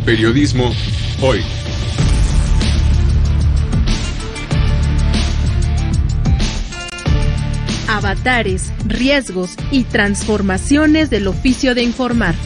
Periodismo hoy. Avatares, riesgos y transformaciones del oficio de informar.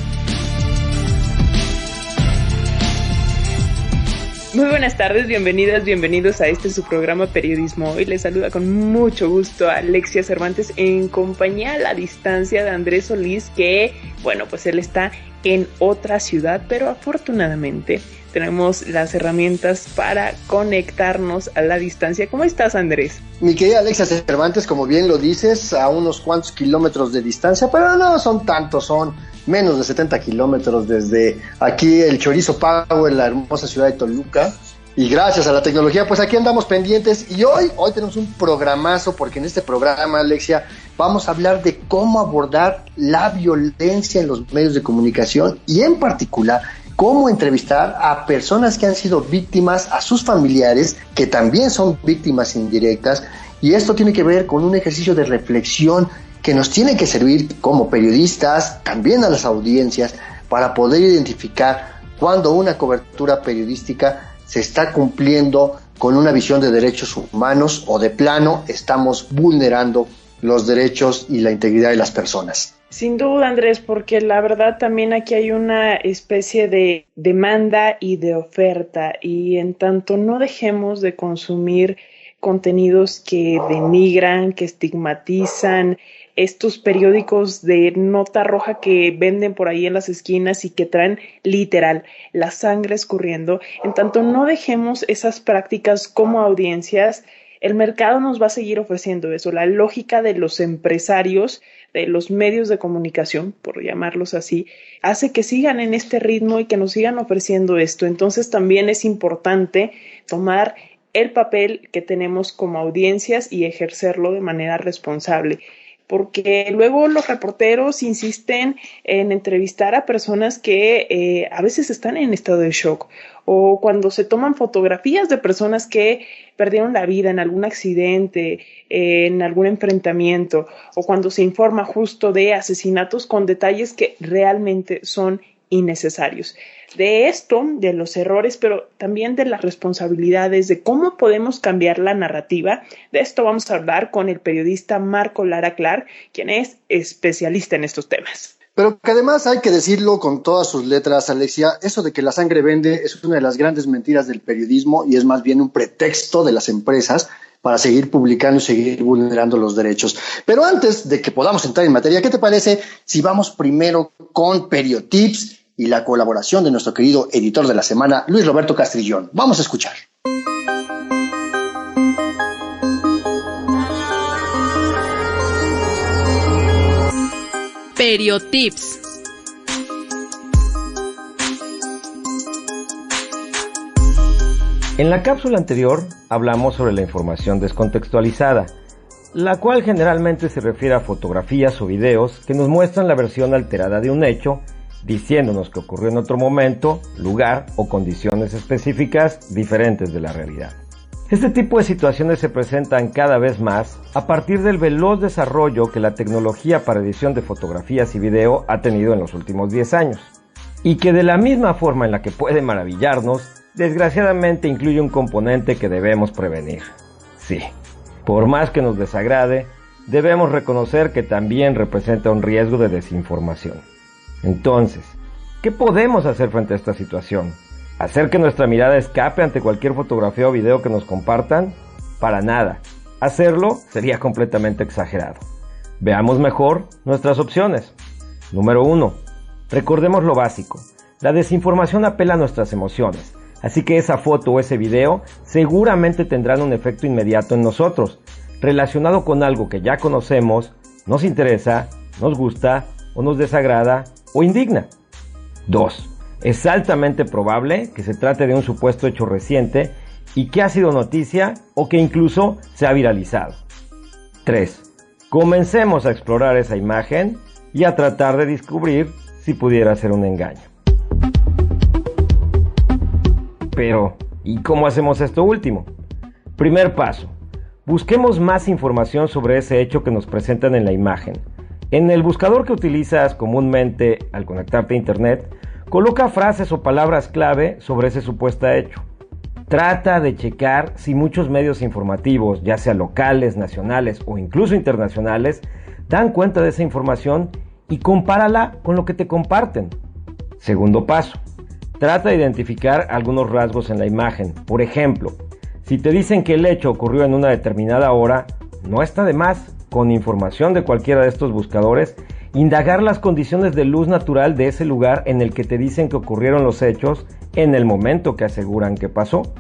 Muy buenas tardes, bienvenidas, bienvenidos a su programa Periodismo Hoy. Les saluda con mucho gusto a Alexia Cervantes en compañía a la distancia de Andrés Solís, que, bueno, pues él está en otra ciudad, pero afortunadamente tenemos las herramientas para conectarnos a la distancia. ¿Cómo estás, Andrés? Mi querida Alexia Cervantes, como bien lo dices, a unos cuantos kilómetros de distancia, pero no son tantos, son menos de 70 kilómetros desde aquí el Chorizo Pago en la hermosa ciudad de Toluca. Y gracias a la tecnología, pues aquí andamos pendientes. Y hoy tenemos un programazo, porque en este programa, Alexia, vamos a hablar de cómo abordar la violencia en los medios de comunicación y en particular cómo entrevistar a personas que han sido víctimas, a sus familiares, que también son víctimas indirectas. Y esto tiene que ver con un ejercicio de reflexión que nos tiene que servir como periodistas, también a las audiencias, para poder identificar cuando una cobertura periodística se está cumpliendo con una visión de derechos humanos o de plano estamos vulnerando los derechos y la integridad de las personas. Sin duda, Andrés, porque la verdad también aquí hay una especie de demanda y de oferta, y en tanto no dejemos de consumir contenidos que denigran, que estigmatizan, estos periódicos de nota roja que venden por ahí en las esquinas y que traen literal la sangre escurriendo, en tanto no dejemos esas prácticas como audiencias, el mercado nos va a seguir ofreciendo eso. La lógica de los empresarios, de los medios de comunicación, por llamarlos así, hace que sigan en este ritmo y que nos sigan ofreciendo esto. Entonces también es importante tomar el papel que tenemos como audiencias y ejercerlo de manera responsable, porque luego los reporteros insisten en entrevistar a personas que a veces están en estado de shock, o cuando se toman fotografías de personas que perdieron la vida en algún accidente, en algún enfrentamiento, o cuando se informa justo de asesinatos con detalles que realmente son innecesarios. De esto, de los errores, pero también de las responsabilidades, de cómo podemos cambiar la narrativa, de esto vamos a hablar con el periodista Marco Lara Clark, quien es especialista en estos temas. Pero que además hay que decirlo con todas sus letras, Alexia, eso de que la sangre vende es una de las grandes mentiras del periodismo y es más bien un pretexto de las empresas para seguir publicando y seguir vulnerando los derechos. Pero antes de que podamos entrar en materia, ¿qué te parece si vamos primero con Periotips y la colaboración de nuestro querido editor de la semana, Luis Roberto Castrillón? Vamos a escuchar. Periotips. En la cápsula anterior hablamos sobre la información descontextualizada, la cual generalmente se refiere a fotografías o videos que nos muestran la versión alterada de un hecho, diciéndonos que ocurrió en otro momento, lugar o condiciones específicas diferentes de la realidad. Este tipo de situaciones se presentan cada vez más a partir del veloz desarrollo que la tecnología para edición de fotografías y video ha tenido en los últimos 10 años, y que de la misma forma en la que puede maravillarnos, desgraciadamente incluye un componente que debemos prevenir. Sí, por más que nos desagrade, debemos reconocer que también representa un riesgo de desinformación. Entonces, ¿qué podemos hacer frente a esta situación? ¿Hacer que nuestra mirada escape ante cualquier fotografía o video que nos compartan? Para nada. Hacerlo sería completamente exagerado. Veamos mejor nuestras opciones. Número 1. Recordemos lo básico. La desinformación apela a nuestras emociones, así que esa foto o ese video seguramente tendrán un efecto inmediato en nosotros, relacionado con algo que ya conocemos, nos interesa, nos gusta o nos desagrada o indigna. 2. Es altamente probable que se trate de un supuesto hecho reciente y que ha sido noticia o que incluso se ha viralizado. 3. Comencemos a explorar esa imagen y a tratar de descubrir si pudiera ser un engaño. Pero, ¿y cómo hacemos esto último? Primer paso. Busquemos más información sobre ese hecho que nos presentan en la imagen. En el buscador que utilizas comúnmente al conectarte a internet, Coloca frases o palabras clave sobre ese supuesto hecho. Trata de checar si muchos medios informativos, ya sea locales, nacionales o incluso internacionales, dan cuenta de esa información y compárala con lo que te comparten. Segundo paso, trata de identificar algunos rasgos en la imagen. Por ejemplo, si te dicen que el hecho ocurrió en una determinada hora, no está de más, con información de cualquiera de estos buscadores, indagar las condiciones de luz natural de ese lugar en el que te dicen que ocurrieron los hechos en el momento que aseguran que pasó.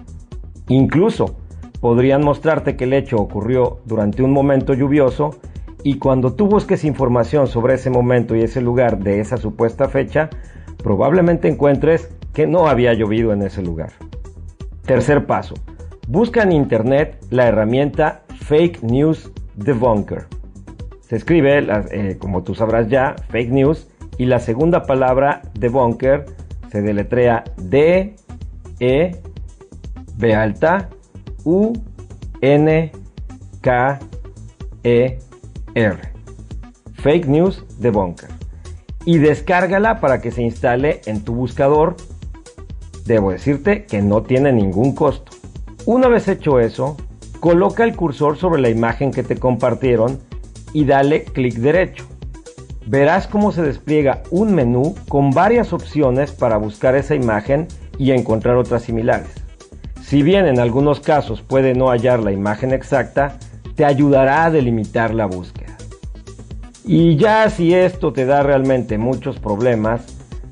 Incluso, podrían mostrarte que el hecho ocurrió durante un momento lluvioso y cuando tú busques información sobre ese momento y ese lugar de esa supuesta fecha, probablemente encuentres que no había llovido en ese lugar. Tercer paso, busca en internet la herramienta Fake News Debunker. Se escribe, como tú sabrás ya, fake news, y la segunda palabra debunker se deletrea D-E-B-U-N-K-E-R. Fake News Debunker. Y descárgala para que se instale en tu buscador. Debo decirte que no tiene ningún costo. Una vez hecho eso, coloca el cursor sobre la imagen que te compartieron y dale clic derecho. Verás cómo se despliega un menú con varias opciones para buscar esa imagen y encontrar otras similares. Si bien en algunos casos puede no hallar la imagen exacta, te ayudará a delimitar la búsqueda. Y ya si esto te da realmente muchos problemas,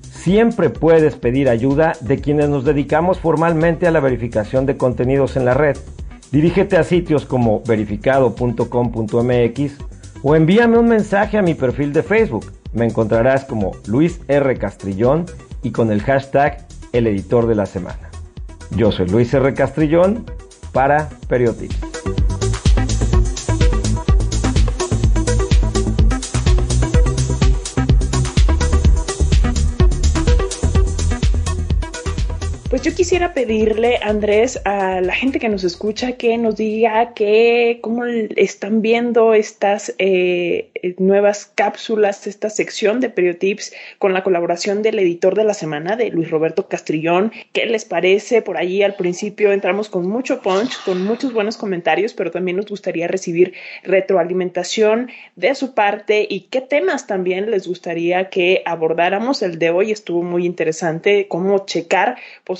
siempre puedes pedir ayuda de quienes nos dedicamos formalmente a la verificación de contenidos en la red. Dirígete a sitios como verificado.com.mx o envíame un mensaje a mi perfil de Facebook. Me encontrarás como Luis R. Castrillón y con el hashtag El Editor de la Semana. Yo soy Luis R. Castrillón para Periotips. Pues yo quisiera pedirle, Andrés, a la gente que nos escucha que nos diga cómo están viendo estas nuevas cápsulas, esta sección de Periotips con la colaboración del editor de la semana, de Luis Roberto Castrillón. ¿Qué les parece? Por allí al principio entramos con mucho punch, con muchos buenos comentarios, pero también nos gustaría recibir retroalimentación de su parte y qué temas también les gustaría que abordáramos. El de hoy estuvo muy interesante, cómo checar posibles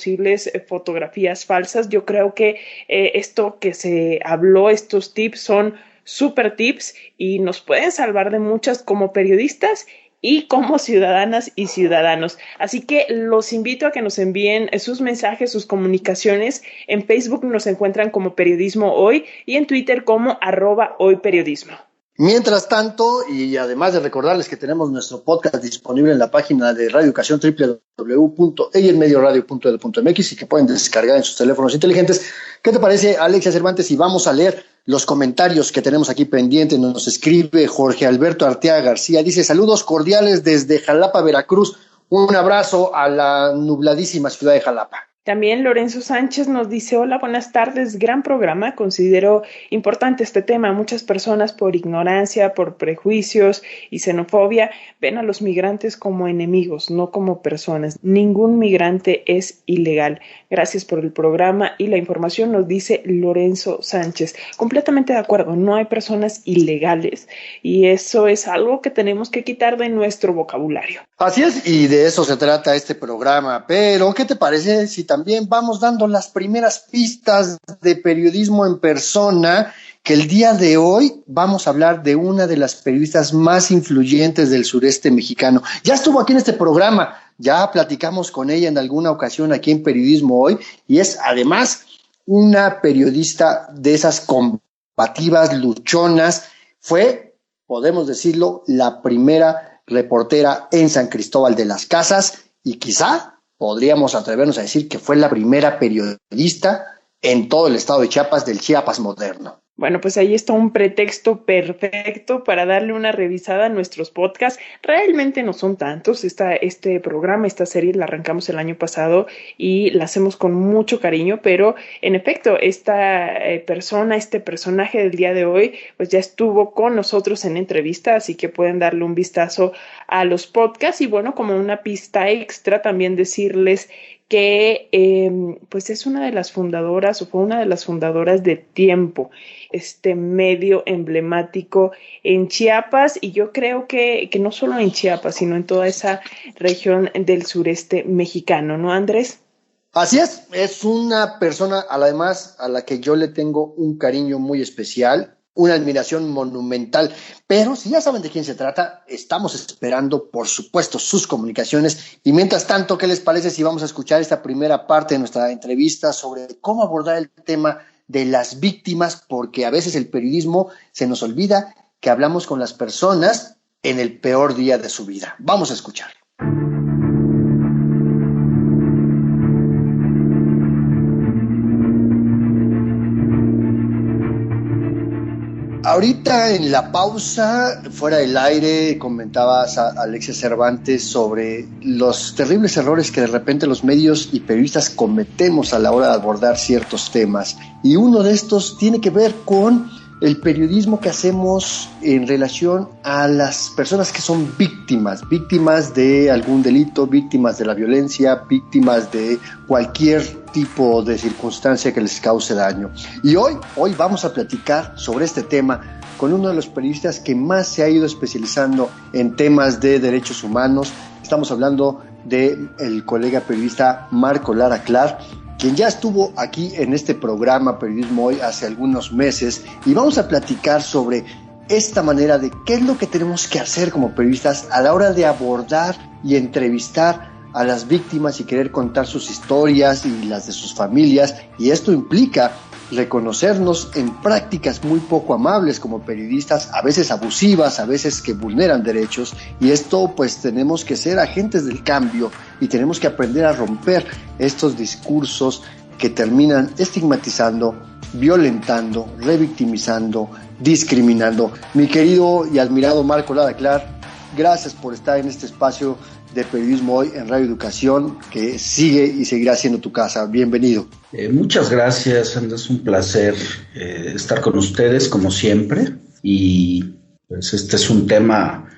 fotografías falsas. Yo creo que esto que se habló, estos tips son super tips y nos pueden salvar de muchas como periodistas y como ciudadanas y ciudadanos. Así que los invito a que nos envíen sus mensajes, sus comunicaciones. En Facebook nos encuentran como Periodismo Hoy y en Twitter como @hoyperiodismo. Mientras tanto, y además de recordarles que tenemos nuestro podcast disponible en la página de Radio Educación, www.elmedioradio.edu.mx, y que pueden descargar en sus teléfonos inteligentes. ¿Qué te parece, Alexia Cervantes, si vamos a leer los comentarios que tenemos aquí pendientes? Nos escribe Jorge Alberto Arteaga García, dice: saludos cordiales desde Jalapa, Veracruz. Un abrazo a la nubladísima ciudad de Jalapa. También Lorenzo Sánchez nos dice: hola, buenas tardes, gran programa, considero importante este tema. Muchas personas por ignorancia, por prejuicios y xenofobia ven a los migrantes como enemigos, no como personas. Ningún migrante es ilegal. Gracias por el programa y la información, nos dice Lorenzo Sánchez. Completamente de acuerdo, no hay personas ilegales y eso es algo que tenemos que quitar de nuestro vocabulario. Así es, y de eso se trata este programa. Pero, ¿qué te parece si también vamos dando las primeras pistas de periodismo en persona? Que el día de hoy vamos a hablar de una de las periodistas más influyentes del sureste mexicano. Ya estuvo aquí en este programa, ya platicamos con ella en alguna ocasión aquí en Periodismo Hoy, y es además una periodista de esas combativas, luchonas. Fue, podemos decirlo, la primera reportera en San Cristóbal de las Casas, y quizá podríamos atrevernos a decir que fue la primera periodista en todo el estado de Chiapas del Chiapas moderno. Bueno, pues ahí está un pretexto perfecto para darle una revisada a nuestros podcasts. Realmente no son tantos. Este programa, esta serie la arrancamos el año pasado y la hacemos con mucho cariño, pero en efecto, esta este personaje del día de hoy, pues ya estuvo con nosotros en entrevista, así que pueden darle un vistazo a los podcasts. Y bueno, como una pista extra, también decirles que pues es una de las fundadoras o fue una de las fundadoras de Tiempo, este medio emblemático en Chiapas, y yo creo que no solo en Chiapas, sino en toda esa región del sureste mexicano, ¿no, Andrés? Así es una persona además a la que yo le tengo un cariño muy especial, una admiración monumental, pero si ya saben de quién se trata, estamos esperando, por supuesto, sus comunicaciones. Y mientras tanto, ¿qué les parece si vamos a escuchar esta primera parte de nuestra entrevista sobre cómo abordar el tema de las víctimas? Porque a veces el periodismo se nos olvida que hablamos con las personas en el peor día de su vida. Vamos a escuchar. Ahorita en la pausa, fuera del aire, comentabas a Alexia Cervantes sobre los terribles errores que de repente los medios y periodistas cometemos a la hora de abordar ciertos temas. Y uno de estos tiene que ver con el periodismo que hacemos en relación a las personas que son víctimas de algún delito, víctimas de la violencia, víctimas de cualquier tipo de circunstancia que les cause daño. Y hoy vamos a platicar sobre este tema con uno de los periodistas que más se ha ido especializando en temas de derechos humanos. Estamos hablando del colega periodista Marco Lara Clar, quien ya estuvo aquí en este programa Periodismo Hoy hace algunos meses, y vamos a platicar sobre esta manera de qué es lo que tenemos que hacer como periodistas a la hora de abordar y entrevistar a las víctimas y querer contar sus historias y las de sus familias. Y esto implica reconocernos en prácticas muy poco amables como periodistas, a veces abusivas, a veces que vulneran derechos, y esto pues tenemos que ser agentes del cambio y tenemos que aprender a romper estos discursos que terminan estigmatizando, violentando, revictimizando, discriminando. Mi querido y admirado Marco Lara Clar, gracias por estar en este espacio de Periodismo Hoy en Radio Educación, que sigue y seguirá siendo tu casa. Bienvenido. Muchas gracias, Andrés, un placer estar con ustedes como siempre, y pues este es un tema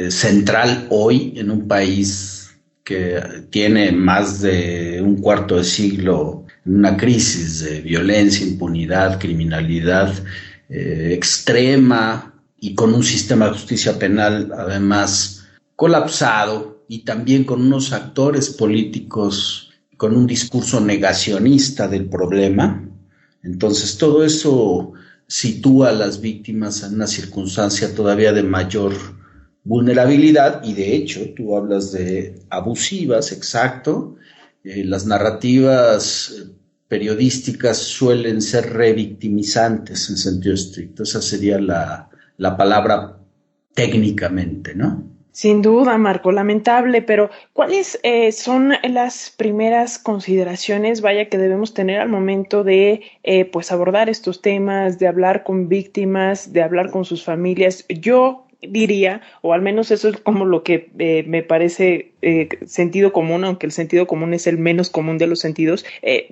central hoy en un país que tiene más de un cuarto de siglo en una crisis de violencia, impunidad, criminalidad extrema, y con un sistema de justicia penal además colapsado, y también con unos actores políticos con un discurso negacionista del problema. Entonces todo eso sitúa a las víctimas en una circunstancia todavía de mayor vulnerabilidad, y de hecho tú hablas de abusivas, exacto. Las narrativas periodísticas suelen ser revictimizantes en sentido estricto. Esa sería la palabra técnicamente, ¿no? Sin duda, Marco, lamentable, pero ¿cuáles son las primeras consideraciones, que debemos tener al momento de pues abordar estos temas, de hablar con víctimas, de hablar con sus familias? Yo diría, o al menos eso es como lo que me parece sentido común, aunque el sentido común es el menos común de los sentidos,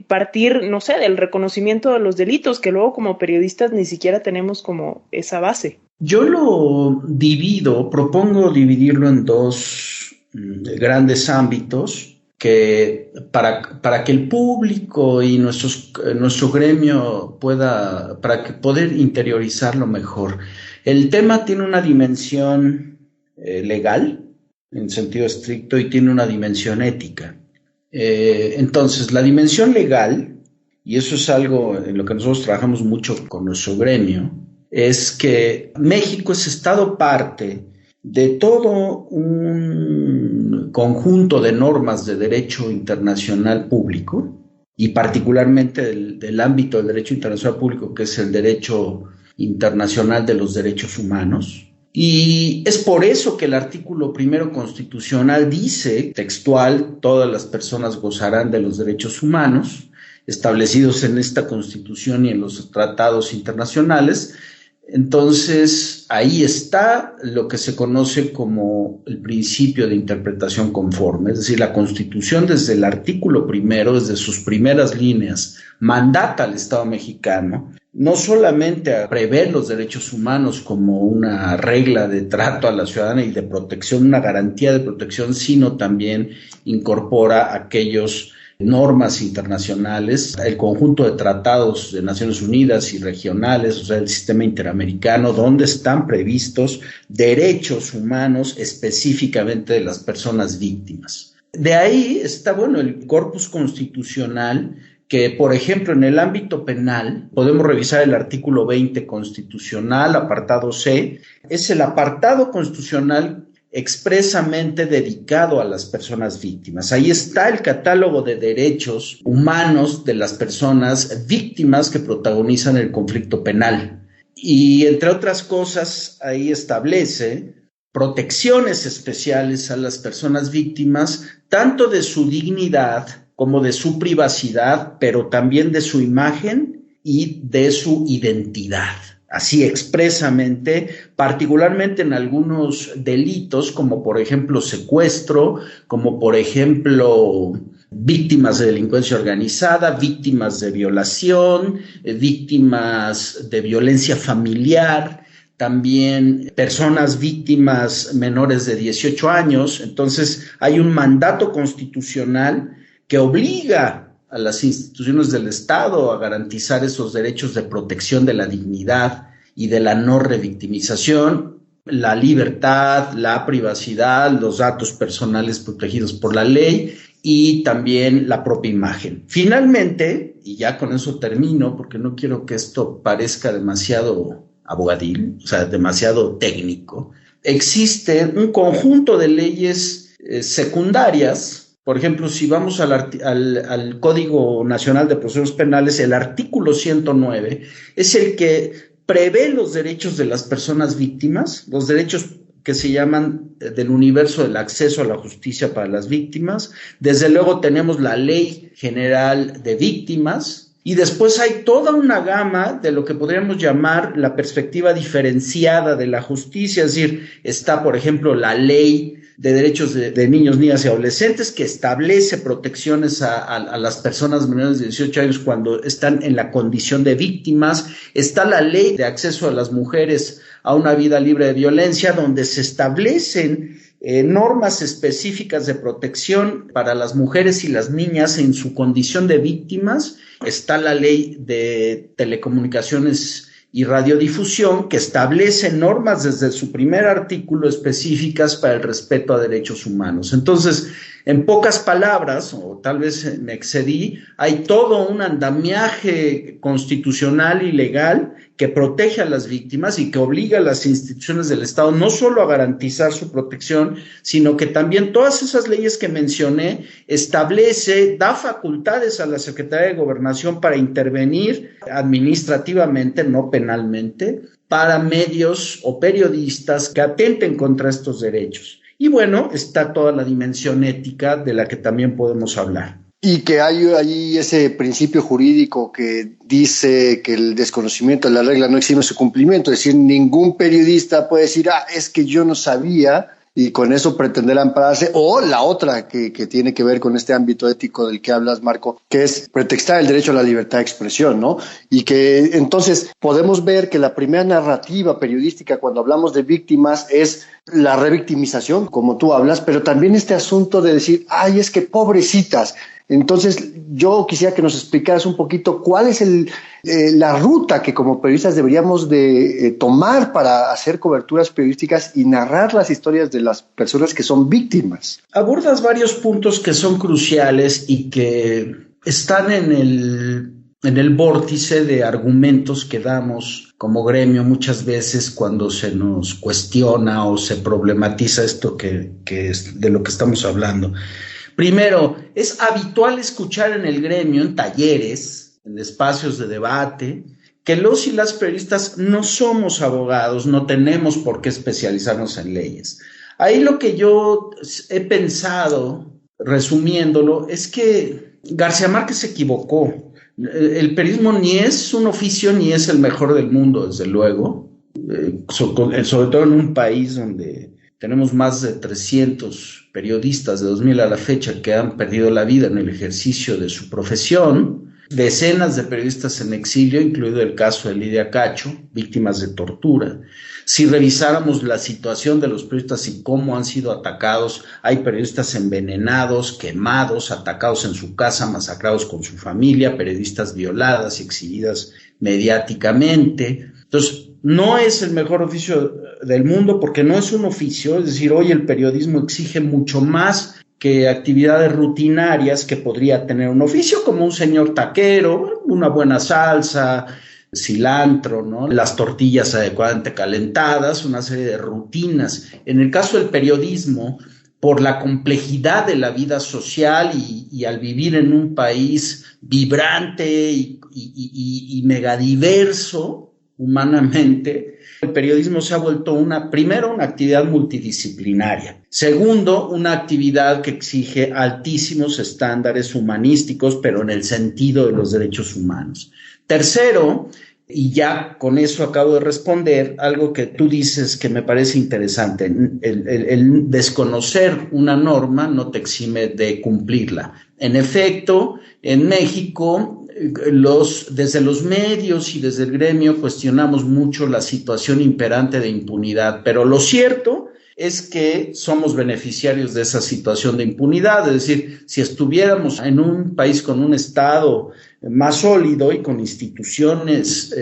partir, no sé, del reconocimiento de los delitos, que luego como periodistas ni siquiera tenemos como esa base. Yo lo propongo dividirlo en dos grandes ámbitos que para que el público y nuestro gremio poder interiorizarlo mejor. El tema tiene una dimensión legal, en sentido estricto, y tiene una dimensión ética. Entonces, la dimensión legal, y eso es algo en lo que nosotros trabajamos mucho con nuestro gremio, es que México es Estado parte de todo un conjunto de normas de derecho internacional público, y particularmente del ámbito del derecho internacional público, que es el derecho internacional de los derechos humanos. Y es por eso que el artículo 1 constitucional dice, textual, todas las personas gozarán de los derechos humanos, establecidos en esta Constitución y en los tratados internacionales. Entonces, ahí está lo que se conoce como el principio de interpretación conforme, es decir, la Constitución desde el artículo primero, desde sus primeras líneas, mandata al Estado mexicano no solamente a prever los derechos humanos como una regla de trato a la ciudadanía y de protección, una garantía de protección, sino también incorpora aquellos normas internacionales, el conjunto de tratados de Naciones Unidas y regionales, o sea, el sistema interamericano, donde están previstos derechos humanos específicamente de las personas víctimas. De ahí está, el corpus constitucional que, por ejemplo, en el ámbito penal, podemos revisar el artículo 20 constitucional, apartado C, es el apartado constitucional expresamente dedicado a las personas víctimas. Ahí está el catálogo de derechos humanos de las personas víctimas que protagonizan el conflicto penal. Y entre otras cosas, ahí establece protecciones especiales a las personas víctimas, tanto de su dignidad como de su privacidad, pero también de su imagen y de su identidad. Así expresamente, particularmente en algunos delitos, como por ejemplo secuestro, como por ejemplo víctimas de delincuencia organizada, víctimas de violación, víctimas de violencia familiar, también personas víctimas menores de 18 años. Entonces, hay un mandato constitucional que obliga a las instituciones del Estado a garantizar esos derechos de protección de la dignidad y de la no revictimización, la libertad, la privacidad, los datos personales protegidos por la ley y también la propia imagen. Finalmente, y ya con eso termino, porque no quiero que esto parezca demasiado abogadil, o sea, demasiado técnico, existe un conjunto de leyes secundarias. Por ejemplo, si vamos al Código Nacional de Procedimientos Penales, el artículo 109 es el que prevé los derechos de las personas víctimas, los derechos que se llaman del universo del acceso a la justicia para las víctimas. Desde luego tenemos la Ley General de Víctimas, y después hay toda una gama de lo que podríamos llamar la perspectiva diferenciada de la justicia, es decir, está, por ejemplo, la Ley de Derechos de Niños, Niñas y Adolescentes, que establece protecciones a las personas menores de 18 años cuando están en la condición de víctimas. Está la Ley de Acceso a las Mujeres a una Vida Libre de Violencia, donde se establecen normas específicas de protección para las mujeres y las niñas en su condición de víctimas. Está la Ley de Telecomunicaciones y Radiodifusión, que establece normas desde su primer artículo específicas para el respeto a derechos humanos. Entonces, en pocas palabras, o tal vez me excedí, hay todo un andamiaje constitucional y legal que protege a las víctimas y que obliga a las instituciones del Estado no solo a garantizar su protección, sino que también todas esas leyes que mencioné da facultades a la Secretaría de Gobernación para intervenir administrativamente, no penalmente, para medios o periodistas que atenten contra estos derechos. Y bueno, está toda la dimensión ética de la que también podemos hablar. Y que hay ahí ese principio jurídico que dice que el desconocimiento de la regla no exime su cumplimiento, es decir, ningún periodista puede decir, es que yo no sabía, y con eso pretender ampararse, o la otra que tiene que ver con este ámbito ético del que hablas, Marco, que es pretextar el derecho a la libertad de expresión, ¿no? Y que entonces podemos ver que la primera narrativa periodística cuando hablamos de víctimas es la revictimización, como tú hablas, pero también este asunto de decir, es que pobrecitas. Entonces, yo quisiera que nos explicaras un poquito cuál es la ruta que como periodistas deberíamos de tomar para hacer coberturas periodísticas y narrar las historias de las personas que son víctimas. Abordas varios puntos que son cruciales y que están en el vórtice de argumentos que damos como gremio muchas veces cuando se nos cuestiona o se problematiza esto que es de lo que estamos hablando. Primero, es habitual escuchar en el gremio, en talleres, en espacios de debate, que los y las periodistas no somos abogados, no tenemos por qué especializarnos en leyes. Ahí lo que yo he pensado, resumiéndolo, es que García Márquez se equivocó. El periodismo ni es un oficio ni es el mejor del mundo, desde luego, sobre todo en un país donde tenemos más de 300 periodistas de 2000 a la fecha que han perdido la vida en el ejercicio de su profesión, decenas de periodistas en exilio, incluido el caso de Lidia Cacho, víctimas de tortura. Si revisáramos la situación de los periodistas y cómo han sido atacados, hay periodistas envenenados, quemados, atacados en su casa, masacrados con su familia, periodistas violadas y exhibidas mediáticamente. Entonces, no es el mejor oficio del mundo porque no es un oficio, es decir, hoy el periodismo exige mucho más que actividades rutinarias que podría tener un oficio, como un señor taquero, una buena salsa, cilantro, ¿no? Las tortillas adecuadamente calentadas, una serie de rutinas. En el caso del periodismo, por la complejidad de la vida social y al vivir en un país vibrante y megadiverso humanamente, el periodismo se ha vuelto primero, una actividad multidisciplinaria. Segundo, una actividad que exige altísimos estándares humanísticos, pero en el sentido de los derechos humanos. Tercero, y ya con eso acabo de responder, algo que tú dices que me parece interesante, el desconocer una norma no te exime de cumplirla. En efecto, en México, desde los medios y desde el gremio cuestionamos mucho la situación imperante de impunidad, pero lo cierto es que somos beneficiarios de esa situación de impunidad, es decir, si estuviéramos en un país con un Estado más sólido y con instituciones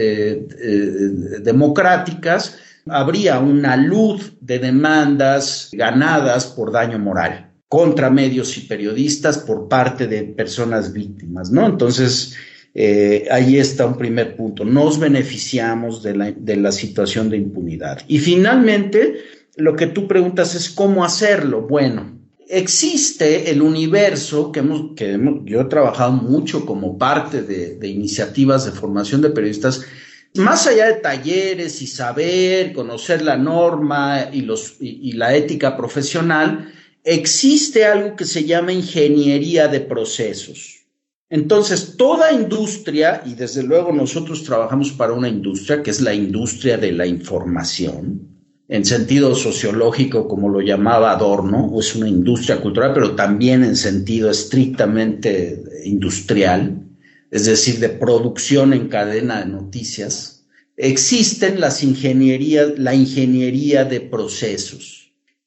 democráticas, habría una luz de demandas ganadas por daño moral contra medios y periodistas por parte de personas víctimas, ¿no? Entonces, ahí está un primer punto. Nos beneficiamos de la situación de impunidad. Y finalmente, lo que tú preguntas es cómo hacerlo. Bueno, existe el universo yo he trabajado mucho como parte de iniciativas de formación de periodistas. Más allá de talleres y saber, conocer la norma y la ética profesional, existe algo que se llama ingeniería de procesos. Entonces, toda industria, y desde luego nosotros trabajamos para una industria que es la industria de la información, en sentido sociológico, como lo llamaba Adorno, es una industria cultural, pero también en sentido estrictamente industrial, es decir, de producción en cadena de noticias. Existen la ingeniería de procesos.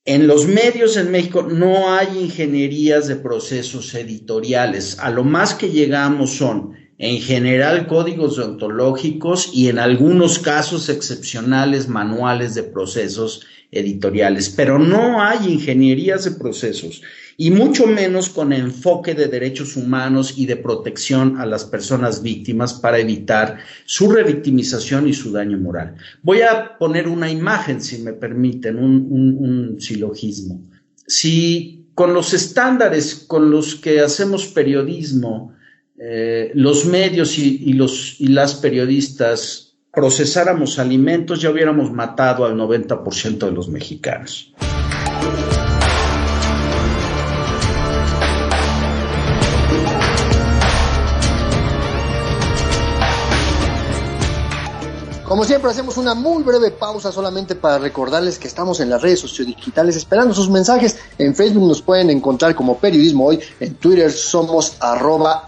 En los medios en México no hay ingenierías de procesos editoriales. A lo más que llegamos son, en general, códigos deontológicos y en algunos casos excepcionales manuales de procesos editoriales. Pero no hay ingenierías de procesos y mucho menos con enfoque de derechos humanos y de protección a las personas víctimas para evitar su revictimización y su daño moral. Voy a poner una imagen, si me permiten, un silogismo. Si con los estándares con los que hacemos periodismo, los medios y las periodistas procesáramos alimentos, ya hubiéramos matado al 90% de los mexicanos. Como siempre, hacemos una muy breve pausa solamente para recordarles que estamos en las redes sociodigitales esperando sus mensajes. En Facebook nos pueden encontrar como Periodismo Hoy, en Twitter somos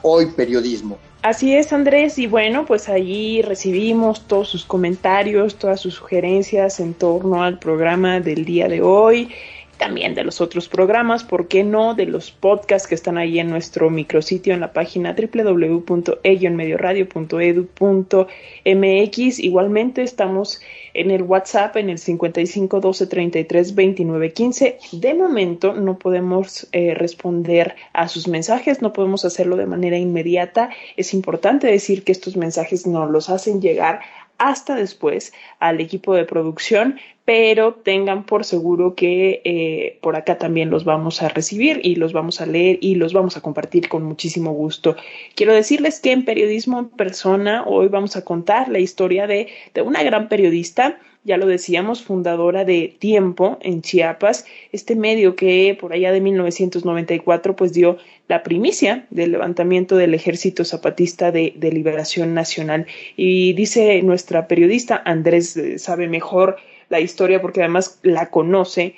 @hoyperiodismo. Así es, Andrés, y bueno, pues allí recibimos todos sus comentarios, todas sus sugerencias en torno al programa del día de hoy, también de los otros programas, ¿por qué no? De los podcasts que están ahí en nuestro micrositio en la página www.e-medioradio.edu.mx. Igualmente estamos en el WhatsApp en el 55 12 33 29 15. De momento no podemos responder a sus mensajes, no podemos hacerlo de manera inmediata. Es importante decir que estos mensajes nos los hacen llegar hasta después al equipo de producción, pero tengan por seguro que por acá también los vamos a recibir y los vamos a leer y los vamos a compartir con muchísimo gusto. Quiero decirles que en Periodismo en Persona hoy vamos a contar la historia de una gran periodista, ya lo decíamos, fundadora de Tiempo en Chiapas, este medio que por allá de 1994 pues dio la primicia del levantamiento del Ejército Zapatista de Liberación Nacional. Y dice nuestra periodista, Andrés sabe mejor la historia porque además la conoce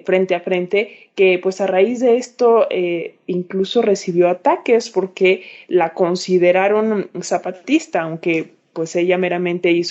frente a frente, que pues a raíz de esto incluso recibió ataques porque la consideraron zapatista, aunque pues ella meramente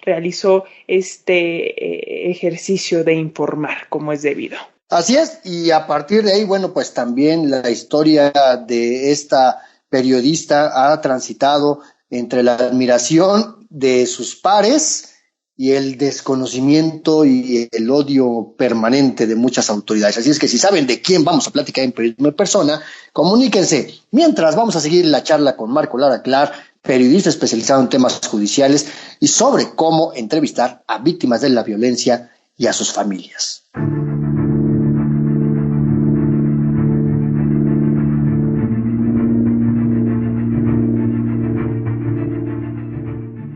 realizó este ejercicio de informar como es debido. Así es, y a partir de ahí, bueno, pues también la historia de esta periodista ha transitado entre la admiración de sus pares y el desconocimiento y el odio permanente de muchas autoridades. Así es que si saben de quién vamos a platicar en Periodismo en Persona, comuníquense. Mientras vamos a seguir la charla con Marco Lara Clar, periodista especializado en temas judiciales y sobre cómo entrevistar a víctimas de la violencia y a sus familias.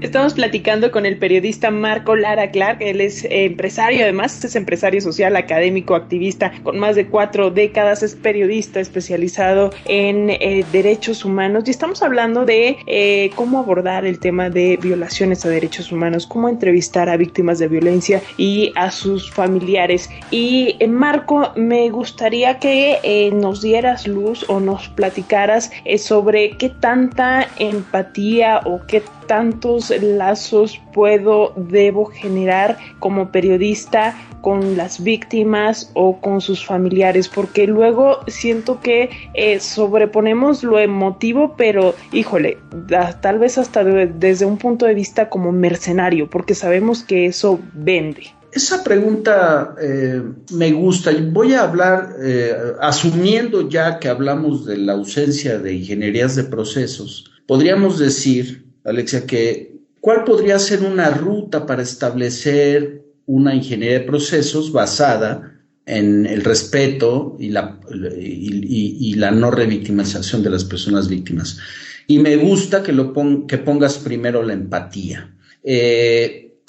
Estamos platicando con el periodista Marco Lara Clar. Él es empresario, además es empresario social, académico, activista, con más de 4 décadas, es periodista especializado en derechos humanos, y estamos hablando de cómo abordar el tema de violaciones a derechos humanos, cómo entrevistar a víctimas de violencia y a sus familiares. Y Marco, me gustaría que nos dieras luz o nos platicaras sobre qué tanta empatía o qué tantos lazos debo generar como periodista con las víctimas o con sus familiares, porque luego siento que sobreponemos lo emotivo, pero híjole, tal vez hasta desde un punto de vista como mercenario, porque sabemos que eso vende. Esa pregunta me gusta. Voy a hablar, asumiendo ya que hablamos de la ausencia de ingenierías de procesos, podríamos decir, Alexia, que ¿cuál podría ser una ruta para establecer una ingeniería de procesos basada en el respeto y la no revictimización de las personas víctimas? Y me gusta que pongas primero la empatía.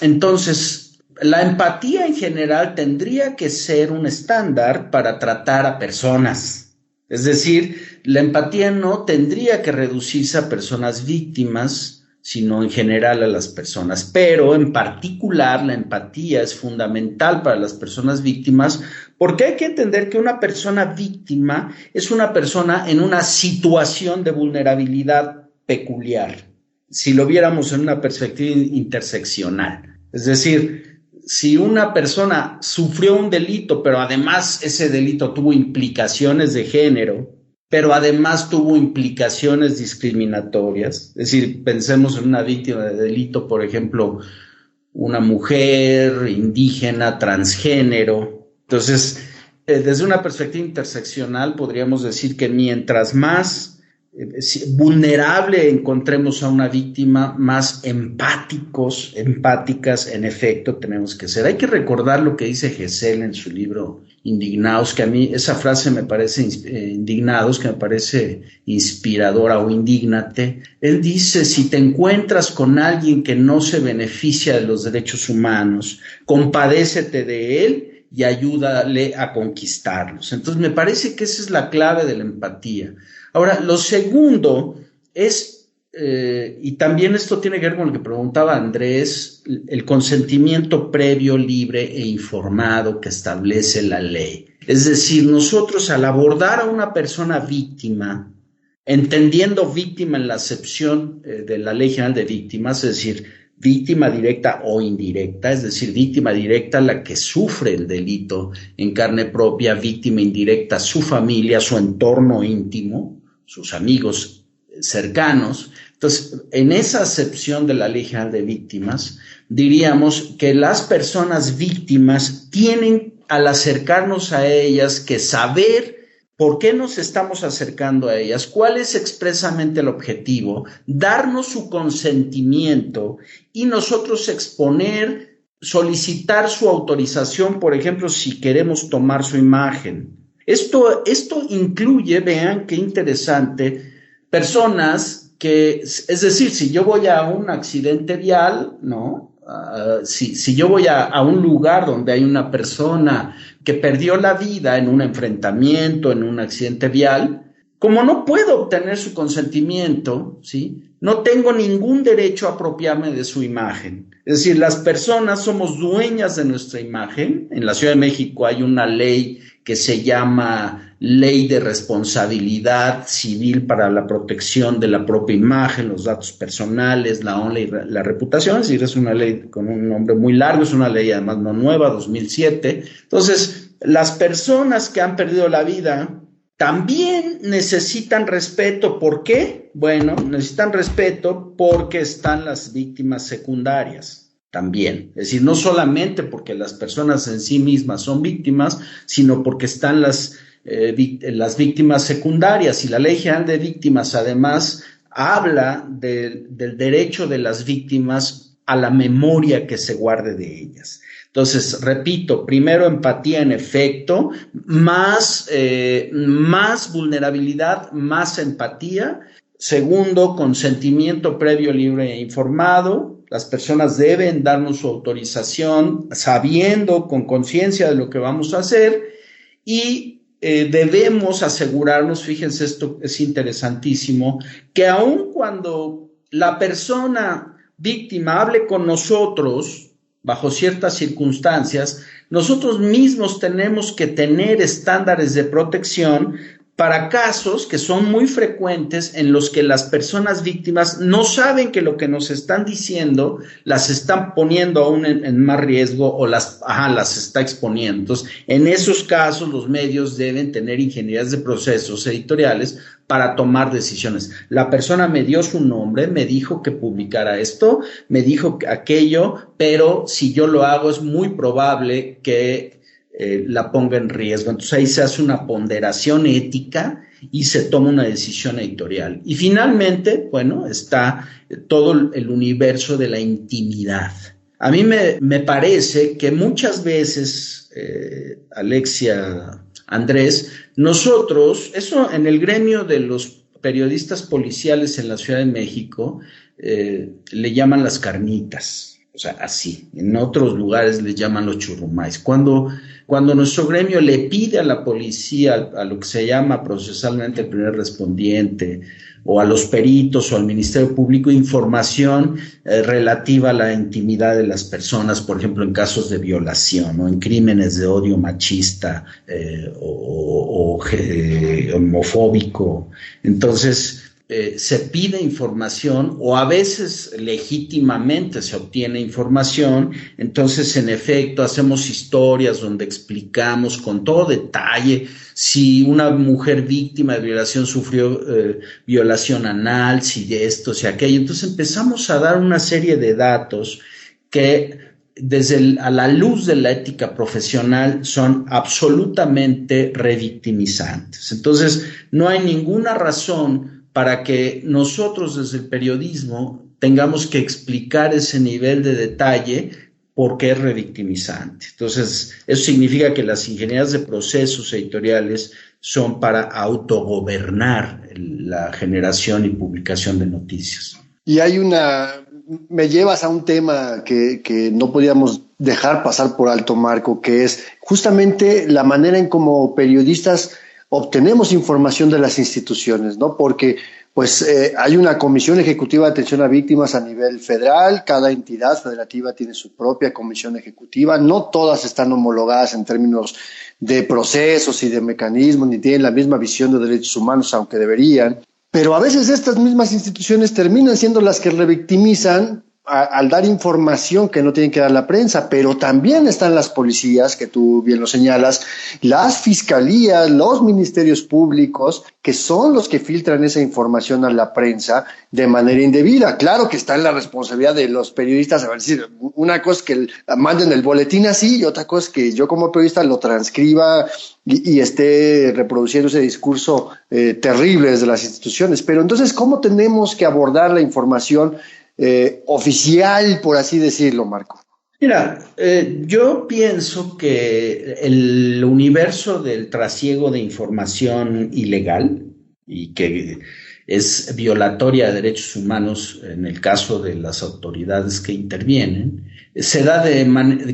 Entonces, la empatía en general tendría que ser un estándar para tratar a personas. Es decir, la empatía no tendría que reducirse a personas víctimas, sino en general a las personas. Pero en particular la empatía es fundamental para las personas víctimas, porque hay que entender que una persona víctima es una persona en una situación de vulnerabilidad peculiar, si lo viéramos en una perspectiva interseccional. Es decir, si una persona sufrió un delito, pero además ese delito tuvo implicaciones de género, pero además tuvo implicaciones discriminatorias, es decir, pensemos en una víctima de delito, por ejemplo, una mujer indígena, transgénero. Entonces, desde una perspectiva interseccional podríamos decir que mientras más vulnerable encontremos a una víctima, más empáticas en efecto tenemos que ser. Hay que recordar lo que dice Gesell en su libro Indignados, que a mí esa frase me parece Indignados, que me parece inspiradora, o indígnate. Él dice: si te encuentras con alguien que no se beneficia de los derechos humanos, compadécete de él y ayúdale a conquistarlos. Entonces me parece que esa es la clave de la empatía. Ahora, lo segundo es, y también esto tiene que ver con lo que preguntaba Andrés, el consentimiento previo, libre e informado que establece la ley. Es decir, nosotros al abordar a una persona víctima, entendiendo víctima en la acepción de la Ley General de Víctimas, es decir, víctima directa o indirecta, es decir, víctima directa la que sufre el delito en carne propia, víctima indirecta su familia, su entorno íntimo, sus amigos cercanos. Entonces, en esa acepción de la Ley General de Víctimas, diríamos que las personas víctimas tienen, al acercarnos a ellas, que saber por qué nos estamos acercando a ellas, cuál es expresamente el objetivo, darnos su consentimiento y nosotros exponer, solicitar su autorización, por ejemplo, si queremos tomar su imagen. Esto incluye, vean qué interesante, personas que, es decir, si yo voy a un accidente vial, ¿no?, si yo voy a un lugar donde hay una persona que perdió la vida en un enfrentamiento, en un accidente vial, como no puedo obtener su consentimiento, ¿sí?, no tengo ningún derecho a apropiarme de su imagen. Es decir, las personas somos dueñas de nuestra imagen. En la Ciudad de México hay una ley que se llama Ley de Responsabilidad Civil para la Protección de la propia imagen, los datos personales, la honra y la reputación. Es decir, es una ley con un nombre muy largo, es una ley además no nueva, 2007. Entonces, las personas que han perdido la vida también necesitan respeto. ¿Por qué? Bueno, necesitan respeto porque están las víctimas secundarias también. Es decir, no solamente porque las personas en sí mismas son víctimas, sino porque están las víctimas secundarias. Y la Ley General de Víctimas además habla del derecho de las víctimas a la memoria que se guarde de ellas. Entonces, repito, primero empatía en efecto, más vulnerabilidad, más empatía. Segundo, consentimiento previo, libre e informado. Las personas deben darnos su autorización sabiendo, con conciencia de lo que vamos a hacer, y debemos asegurarnos, fíjense, esto es interesantísimo, que aun cuando la persona víctima hable con nosotros, bajo ciertas circunstancias, nosotros mismos tenemos que tener estándares de protección para casos que son muy frecuentes en los que las personas víctimas no saben que lo que nos están diciendo las están poniendo aún en más riesgo o las está exponiendo. Entonces, en esos casos los medios deben tener ingenierías de procesos editoriales para tomar decisiones. La persona me dio su nombre, me dijo que publicara esto, me dijo aquello, pero si yo lo hago es muy probable que la ponga en riesgo. Entonces ahí se hace una ponderación ética y se toma una decisión editorial. Y finalmente, bueno, está todo el universo de la intimidad. A mí me parece que muchas veces, Alexia, Andrés, nosotros, eso en el gremio de los periodistas policiales en la Ciudad de México, le llaman las carnitas. O sea, así. En otros lugares les llaman los churrumais. Cuando nuestro gremio le pide a la policía, a lo que se llama procesalmente el primer respondiente, o a los peritos o al Ministerio Público, información relativa a la intimidad de las personas, por ejemplo, en casos de violación o en crímenes de odio machista o homofóbico. Entonces, se pide información o a veces legítimamente se obtiene información. Entonces, en efecto, hacemos historias donde explicamos con todo detalle si una mujer víctima de violación sufrió violación anal, si esto, si aquello. Entonces empezamos a dar una serie de datos que a la luz de la ética profesional son absolutamente revictimizantes. Entonces, no hay ninguna razón para que nosotros desde el periodismo tengamos que explicar ese nivel de detalle porque es revictimizante. Entonces, eso significa que las ingenierías de procesos editoriales son para autogobernar la generación y publicación de noticias. Y me llevas a un tema que no podíamos dejar pasar por alto, Marco, que es justamente la manera en cómo periodistas obtenemos información de las instituciones, ¿no? Porque hay una Comisión Ejecutiva de Atención a Víctimas a nivel federal, cada entidad federativa tiene su propia comisión ejecutiva, no todas están homologadas en términos de procesos y de mecanismos, ni tienen la misma visión de derechos humanos, aunque deberían, pero a veces estas mismas instituciones terminan siendo las que revictimizan al dar información que no tienen que dar la prensa, pero también están las policías, que tú bien lo señalas, las fiscalías, los ministerios públicos, que son los que filtran esa información a la prensa de manera indebida. Claro que está en la responsabilidad de los periodistas, a ver, decir, una cosa es que manden el boletín así y otra cosa es que yo como periodista lo transcriba y esté reproduciendo ese discurso terrible desde las instituciones. Pero entonces, ¿cómo tenemos que abordar la información oficial, por así decirlo, Marco? Mira, yo pienso que el universo del trasiego de información ilegal y que es violatoria de derechos humanos en el caso de las autoridades que intervienen. Se da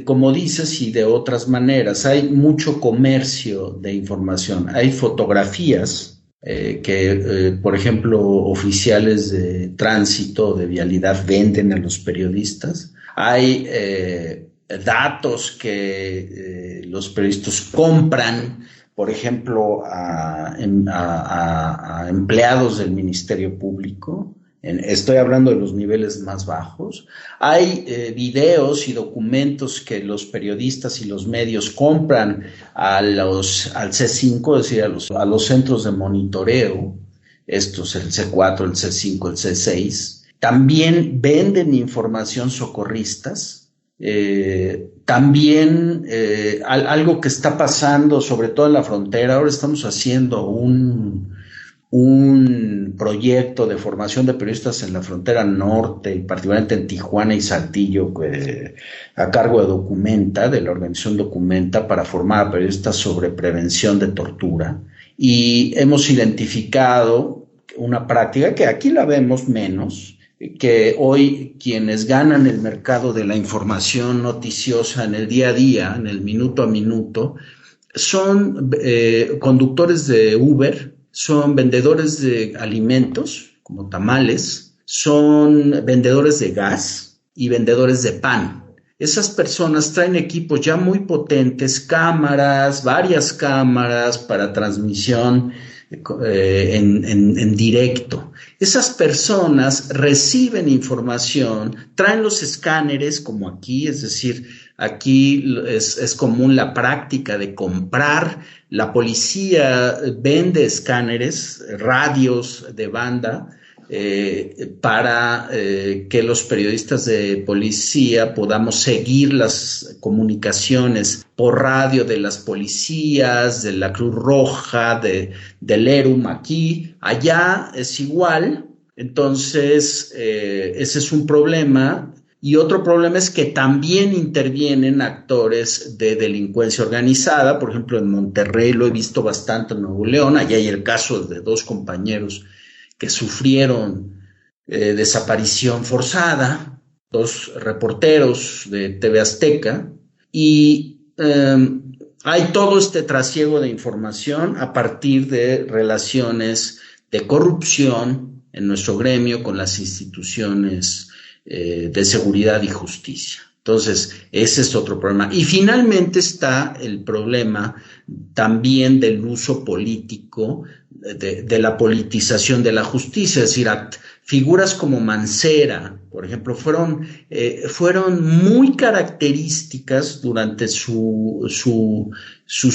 como dices, y de otras maneras. Hay mucho comercio de información. Hay fotografías por ejemplo, oficiales de tránsito, de vialidad, venden a los periodistas. Hay datos que los periodistas compran, por ejemplo, a empleados del Ministerio Público. Estoy hablando de los niveles más bajos. Hay videos y documentos que los periodistas y los medios compran al C5, es decir, a los centros de monitoreo, estos, el C4, el C5, el C6. También venden información socorristas. También algo que está pasando, sobre todo en la frontera. Ahora estamos haciendo un proyecto de formación de periodistas en la frontera norte, y particularmente en Tijuana y Saltillo, a cargo de Documenta, de la organización Documenta, para formar a periodistas sobre prevención de tortura. Y hemos identificado una práctica que aquí la vemos menos, que hoy quienes ganan el mercado de la información noticiosa en el día a día, en el minuto a minuto, son conductores de Uber, son vendedores de alimentos, como tamales, son vendedores de gas y vendedores de pan. Esas personas traen equipos ya muy potentes, cámaras, varias cámaras para transmisión en directo. Esas personas reciben información, traen los escáneres como aquí, es decir, aquí es común la práctica de comprar. La policía vende escáneres, radios de banda, para que los periodistas de policía podamos seguir las comunicaciones por radio de las policías, de la Cruz Roja, del ERUM. Aquí, allá es igual. Entonces, ese es un problema. Y otro problema es que también intervienen actores de delincuencia organizada. Por ejemplo, en Monterrey lo he visto bastante, en Nuevo León. Allá hay el caso de 2 compañeros que sufrieron desaparición forzada, 2 reporteros de TV Azteca, y hay todo este trasiego de información a partir de relaciones de corrupción en nuestro gremio con las instituciones de seguridad y justicia. Entonces, ese es otro problema. Y finalmente está el problema también del uso político, de la politización de la justicia. Es decir, figuras como Mancera, por ejemplo, fueron muy características durante sus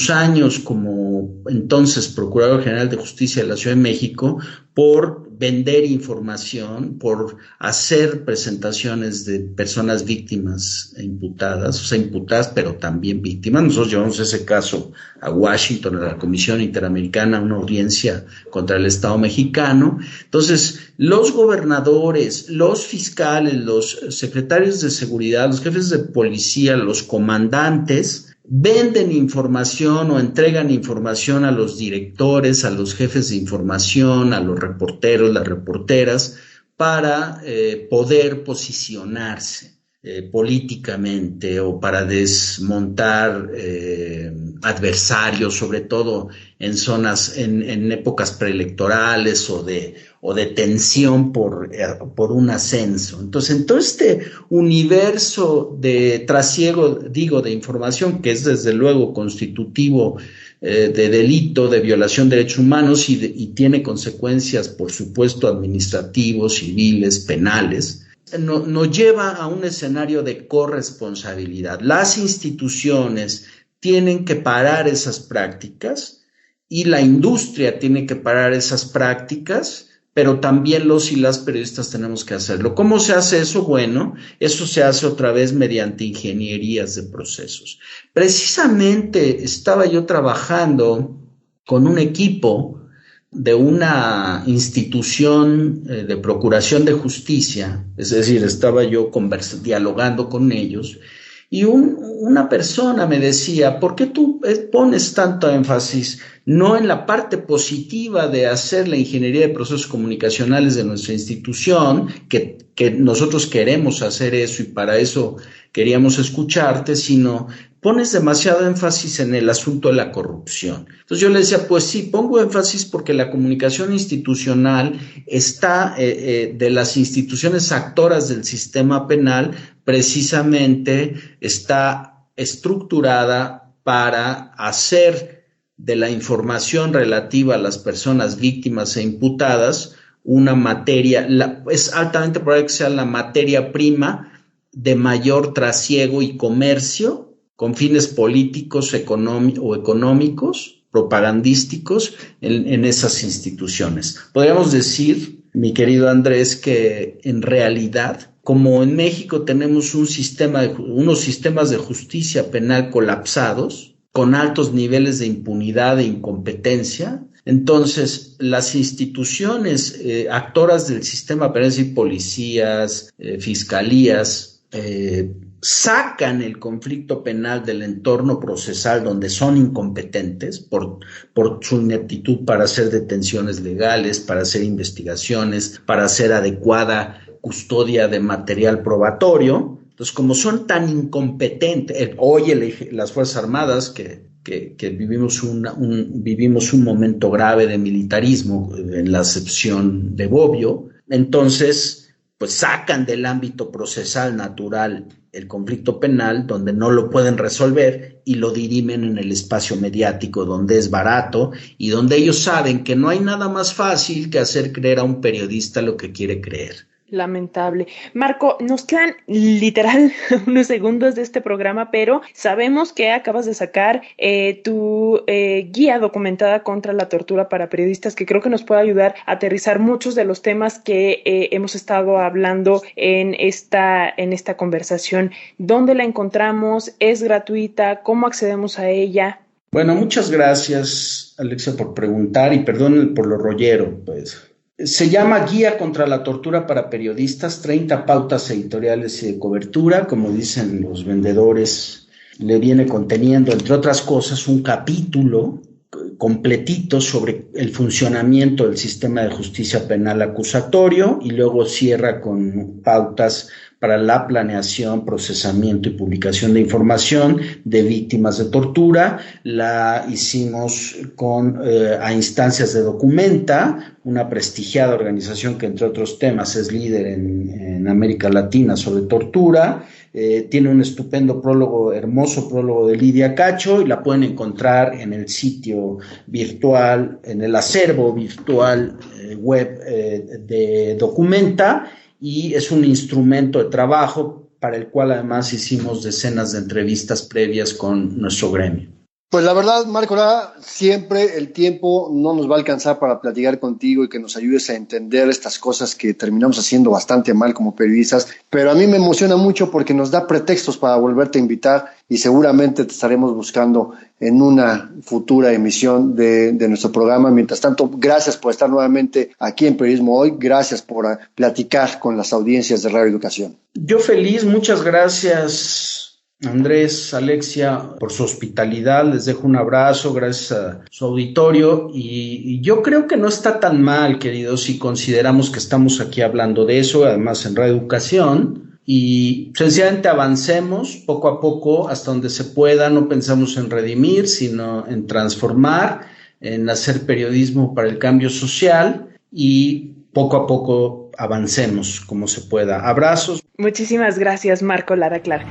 años como entonces Procurador General de Justicia de la Ciudad de México, por vender información, por hacer presentaciones de personas víctimas e imputadas, o sea, imputadas pero también víctimas. Nosotros llevamos ese caso a Washington, a la Comisión Interamericana, a una audiencia contra el Estado mexicano. Entonces, los gobernadores, los fiscales, los secretarios de seguridad, los jefes de policía, los comandantes, venden información o entregan información a los directores, a los jefes de información, a los reporteros, las reporteras, para poder posicionarse políticamente o para desmontar adversarios, sobre todo en zonas, en épocas preelectorales o de tensión por un ascenso. Entonces, en todo este universo de trasiego, de información, que es desde luego constitutivo de delito de violación de derechos humanos y tiene consecuencias, por supuesto, administrativos, civiles, penales, nos lleva a un escenario de corresponsabilidad. Las instituciones tienen que parar esas prácticas y la industria tiene que parar esas prácticas, pero también los y las periodistas tenemos que hacerlo. ¿Cómo se hace eso? Bueno, eso se hace otra vez mediante ingenierías de procesos. Precisamente estaba yo trabajando con un equipo de una institución de procuración de justicia, es decir, estaba yo dialogando con ellos, Y una persona me decía, ¿por qué tú pones tanto énfasis no en la parte positiva de hacer la ingeniería de procesos comunicacionales de nuestra institución, que nosotros queremos hacer eso y para eso queríamos escucharte, sino pones demasiado énfasis en el asunto de la corrupción? Entonces yo le decía, pues sí, pongo énfasis porque la comunicación institucional está de las instituciones actoras del sistema penal, precisamente está estructurada para hacer de la información relativa a las personas víctimas e imputadas una materia, es altamente probable que sea la materia prima de mayor trasiego y comercio con fines políticos o económicos, propagandísticos en esas instituciones. Podríamos decir, mi querido Andrés, que en realidad, como en México tenemos unos sistemas de justicia penal colapsados, con altos niveles de impunidad e incompetencia, entonces las instituciones actoras del sistema penal, y policías, fiscalías, sacan el conflicto penal del entorno procesal donde son incompetentes por su ineptitud para hacer detenciones legales, para hacer investigaciones, para hacer adecuada custodia de material probatorio. Entonces, como son tan incompetentes, hoy las Fuerzas Armadas que vivimos un momento grave de militarismo en la acepción de Bobbio, entonces pues sacan del ámbito procesal natural el conflicto penal donde no lo pueden resolver y lo dirimen en el espacio mediático donde es barato y donde ellos saben que no hay nada más fácil que hacer creer a un periodista lo que quiere creer. Lamentable. Marco, nos quedan literal unos segundos de este programa, pero sabemos que acabas de sacar tu guía documentada contra la tortura para periodistas, que creo que nos puede ayudar a aterrizar muchos de los temas que hemos estado hablando en esta conversación. ¿Dónde la encontramos? ¿Es gratuita? ¿Cómo accedemos a ella? Bueno, muchas gracias, Alexia, por preguntar y perdón por lo rollero, pues. Se llama Guía contra la Tortura para Periodistas, 30 pautas editoriales y de cobertura. Como dicen los vendedores, le viene conteniendo, entre otras cosas, un capítulo completito sobre el funcionamiento del sistema de justicia penal acusatorio y luego cierra con pautas para la planeación, procesamiento y publicación de información de víctimas de tortura. La hicimos a instancias de Documenta, una prestigiada organización que entre otros temas es líder en América Latina sobre tortura. Tiene un estupendo prólogo, hermoso prólogo de Lidia Cacho, y la pueden encontrar en el sitio virtual, en el acervo virtual web de Documenta, y es un instrumento de trabajo para el cual además hicimos decenas de entrevistas previas con nuestro gremio. Pues la verdad, Marco Lara, siempre el tiempo no nos va a alcanzar para platicar contigo y que nos ayudes a entender estas cosas que terminamos haciendo bastante mal como periodistas, pero a mí me emociona mucho porque nos da pretextos para volverte a invitar y seguramente te estaremos buscando en una futura emisión de nuestro programa. Mientras tanto, gracias por estar nuevamente aquí en Periodismo Hoy, gracias por platicar con las audiencias de Radio Educación. Yo feliz, muchas gracias, Andrés, Alexia, por su hospitalidad. Les dejo un abrazo, gracias a su auditorio, y yo creo que no está tan mal, queridos, si consideramos que estamos aquí hablando de eso, además en Radio Educación, y sencillamente avancemos poco a poco hasta donde se pueda. No pensamos en redimir, sino en transformar, en hacer periodismo para el cambio social, y poco a poco avancemos como se pueda. Abrazos. Muchísimas gracias, Marco Lara Clark.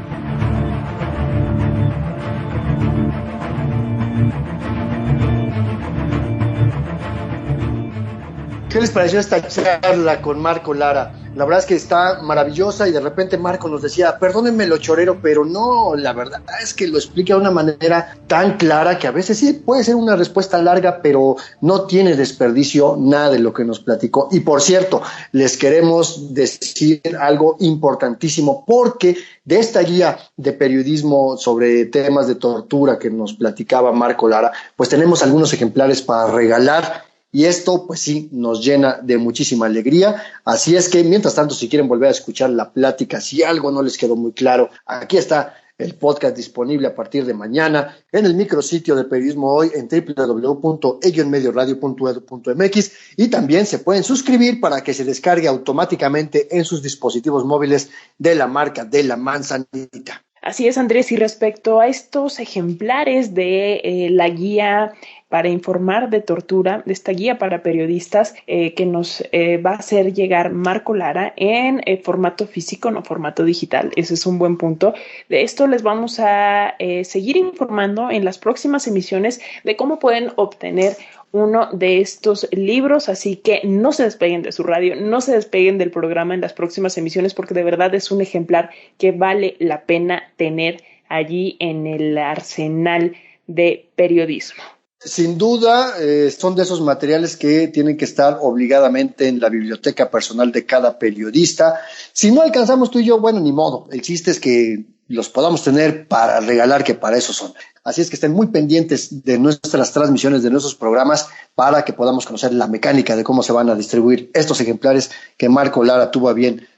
¿Qué les pareció esta charla con Marco Lara? La verdad es que está maravillosa y de repente Marco nos decía, perdónenme lo chorero, pero no, la verdad es que lo explica de una manera tan clara que a veces sí puede ser una respuesta larga, pero no tiene desperdicio nada de lo que nos platicó. Y por cierto, les queremos decir algo importantísimo, porque de esta guía de periodismo sobre temas de tortura que nos platicaba Marco Lara, pues tenemos algunos ejemplares para regalar. Y esto, pues sí, nos llena de muchísima alegría. Así es que, mientras tanto, si quieren volver a escuchar la plática, si algo no les quedó muy claro, aquí está el podcast disponible a partir de mañana en el micrositio de Periodismo Hoy en www.e-medioradio.edu.mx, y también se pueden suscribir para que se descargue automáticamente en sus dispositivos móviles de la marca de la manzanita. Así es, Andrés, y respecto a estos ejemplares de la guía para informar de tortura, de esta guía para periodistas que nos va a hacer llegar Marco Lara en formato físico, no formato digital. Ese es un buen punto. De esto les vamos a seguir informando en las próximas emisiones de cómo pueden obtener uno de estos libros, así que no se despeguen de su radio, no se despeguen del programa en las próximas emisiones, porque de verdad es un ejemplar que vale la pena tener allí en el arsenal de periodismo. Sin duda, son de esos materiales que tienen que estar obligadamente en la biblioteca personal de cada periodista. Si no alcanzamos tú y yo, bueno, ni modo. El chiste es que los podamos tener para regalar, que para eso son. Así es que estén muy pendientes de nuestras transmisiones, de nuestros programas, para que podamos conocer la mecánica de cómo se van a distribuir estos ejemplares que Marco Lara tuvo a bien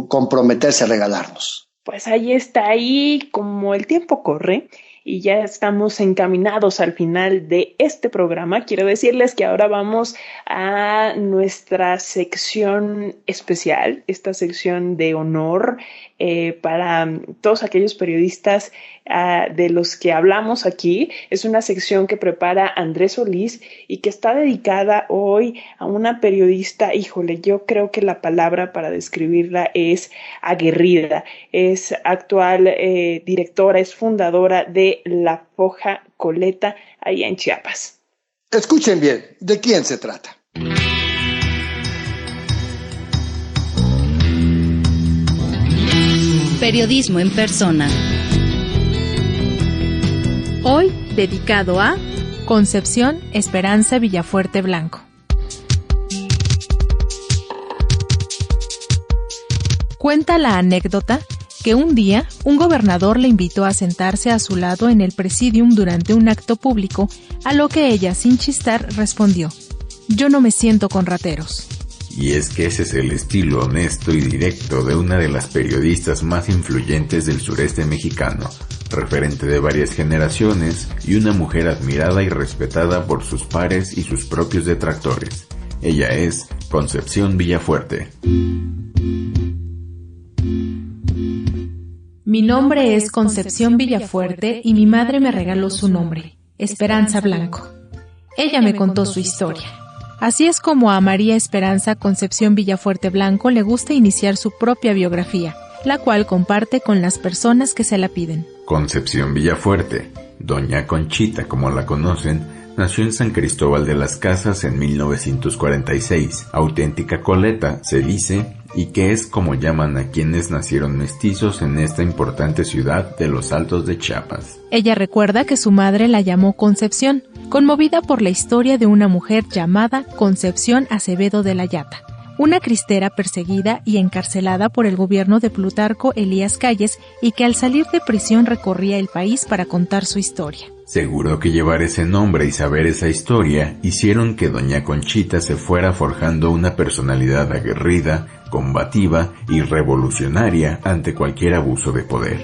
comprometerse a regalarnos. Pues ahí está, ahí como el tiempo corre y ya estamos encaminados al final de este programa, quiero decirles que ahora vamos a nuestra sección especial, esta sección de honor para todos aquellos periodistas de los que hablamos aquí. Es una sección que prepara Andrés Solís y que está dedicada hoy a una periodista, híjole, yo creo que la palabra para describirla es aguerrida. Es actual directora, es fundadora de La Foja Coleta, allá en Chiapas. Escuchen bien, ¿de quién se trata? Periodismo en persona. Hoy dedicado a Concepción Esperanza Villafuerte Blanco. Cuenta la anécdota que un día un gobernador le invitó a sentarse a su lado en el presidium durante un acto público, a lo que ella, sin chistar, respondió: "Yo no me siento con rateros". Y es que ese es el estilo honesto y directo de una de las periodistas más influyentes del sureste mexicano, referente de varias generaciones y una mujer admirada y respetada por sus pares y sus propios detractores. Ella es Concepción Villafuerte. Mi nombre es Concepción Villafuerte y mi madre me regaló su nombre, Esperanza Blanco. Ella me contó su historia. Así es como a María Esperanza Concepción Villafuerte Blanco le gusta iniciar su propia biografía, la cual comparte con las personas que se la piden. Concepción Villafuerte, Doña Conchita como la conocen, nació en San Cristóbal de las Casas en 1946, auténtica coleta, se dice, y que es como llaman a quienes nacieron mestizos en esta importante ciudad de los Altos de Chiapas. Ella recuerda que su madre la llamó Concepción, conmovida por la historia de una mujer llamada Concepción Acevedo de la Llata, una cristera perseguida y encarcelada por el gobierno de Plutarco Elías Calles y que al salir de prisión recorría el país para contar su historia. Seguro que llevar ese nombre y saber esa historia hicieron que Doña Conchita se fuera forjando una personalidad aguerrida, combativa y revolucionaria ante cualquier abuso de poder.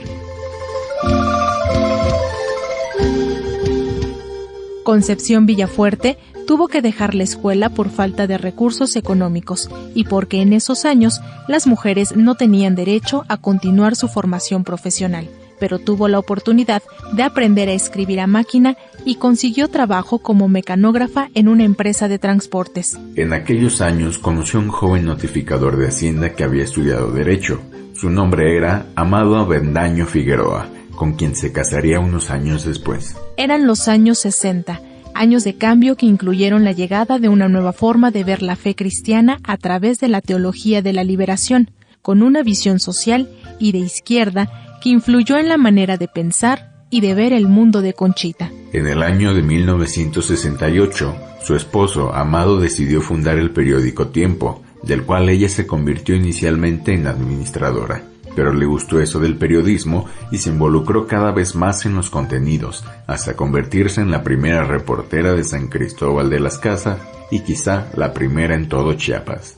Concepción Villafuerte tuvo que dejar la escuela por falta de recursos económicos y porque en esos años las mujeres no tenían derecho a continuar su formación profesional, pero tuvo la oportunidad de aprender a escribir a máquina y consiguió trabajo como mecanógrafa en una empresa de transportes. En aquellos años conoció a un joven notificador de Hacienda que había estudiado Derecho. Su nombre era Amado Avendaño Figueroa, con quien se casaría unos años después. Eran los años 60, años de cambio que incluyeron la llegada de una nueva forma de ver la fe cristiana a través de la teología de la liberación, con una visión social y de izquierda que influyó en la manera de pensar y de ver el mundo de Conchita. En el año de 1968, su esposo, Amado, decidió fundar el periódico Tiempo, del cual ella se convirtió inicialmente en administradora. Pero le gustó eso del periodismo y se involucró cada vez más en los contenidos, hasta convertirse en la primera reportera de San Cristóbal de las Casas y quizá la primera en todo Chiapas.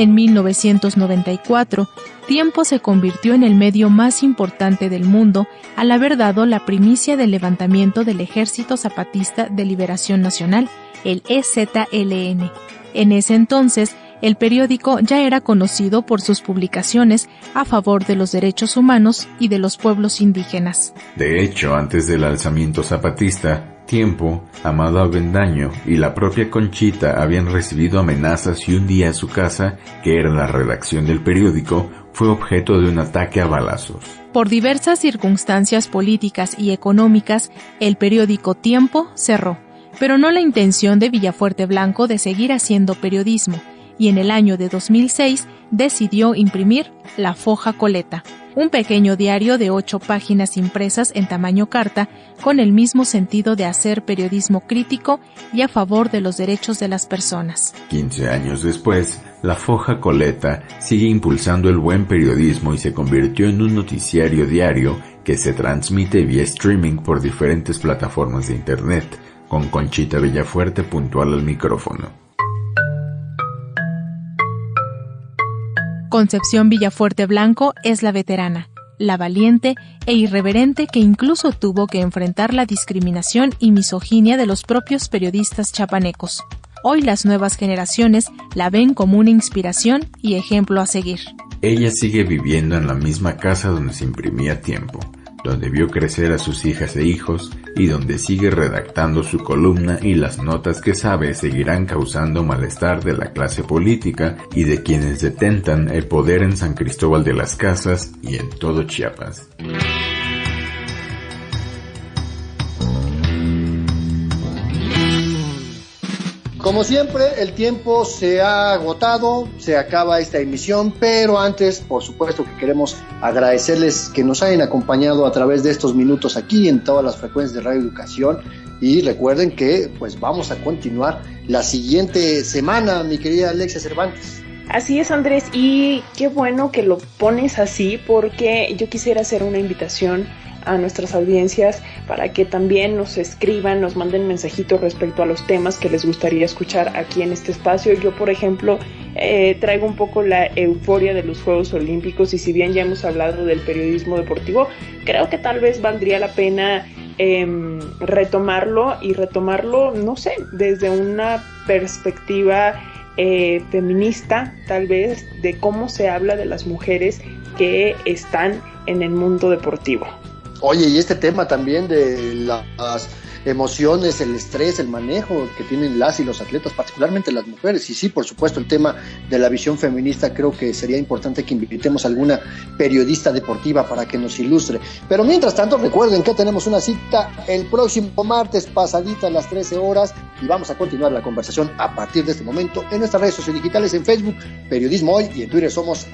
En 1994, Tiempo se convirtió en el medio más importante del mundo al haber dado la primicia del levantamiento del Ejército Zapatista de Liberación Nacional, el EZLN. En ese entonces, el periódico ya era conocido por sus publicaciones a favor de los derechos humanos y de los pueblos indígenas. De hecho, antes del alzamiento zapatista, Tiempo, Amado Avendaño y la propia Conchita habían recibido amenazas y un día su casa, que era la redacción del periódico, fue objeto de un ataque a balazos. Por diversas circunstancias políticas y económicas, el periódico Tiempo cerró, pero no la intención de Villafuerte Blanco de seguir haciendo periodismo, y en el año de 2006 decidió imprimir La Foja Coleta, un pequeño diario de 8 páginas impresas en tamaño carta con el mismo sentido de hacer periodismo crítico y a favor de los derechos de las personas. 15 años después, La Foja Coleta sigue impulsando el buen periodismo y se convirtió en un noticiario diario que se transmite vía streaming por diferentes plataformas de internet, con Conchita Villafuerte puntual al micrófono. Concepción Villafuerte Blanco es la veterana, la valiente e irreverente que incluso tuvo que enfrentar la discriminación y misoginia de los propios periodistas chapanecos. Hoy las nuevas generaciones la ven como una inspiración y ejemplo a seguir. Ella sigue viviendo en la misma casa donde se imprimía Tiempo, donde vio crecer a sus hijas e hijos y donde sigue redactando su columna, y las notas que sabe seguirán causando malestar de la clase política y de quienes detentan el poder en San Cristóbal de las Casas y en todo Chiapas. Como siempre, el tiempo se ha agotado, se acaba esta emisión, pero antes, por supuesto que queremos agradecerles que nos hayan acompañado a través de estos minutos aquí en todas las frecuencias de Radio Educación, y recuerden que pues vamos a continuar la siguiente semana, mi querida Alexia Cervantes. Así es, Andrés, y qué bueno que lo pones así, porque yo quisiera hacer una invitación a nuestras audiencias para que también nos escriban, nos manden mensajitos respecto a los temas que les gustaría escuchar aquí en este espacio. Yo, por ejemplo, traigo un poco la euforia de los Juegos Olímpicos, y si bien ya hemos hablado del periodismo deportivo, creo que tal vez valdría la pena retomarlo, no sé, desde una perspectiva feminista, tal vez, de cómo se habla de las mujeres que están en el mundo deportivo. Oye, y este tema también de las emociones, el estrés, el manejo que tienen las y los atletas, particularmente las mujeres, y sí, por supuesto, el tema de la visión feminista, creo que sería importante que invitemos a alguna periodista deportiva para que nos ilustre. Pero mientras tanto, recuerden que tenemos una cita el próximo martes, pasadita a las 13 horas, y vamos a continuar la conversación a partir de este momento en nuestras redes sociodigitales, en Facebook, Periodismo Hoy, y en Twitter somos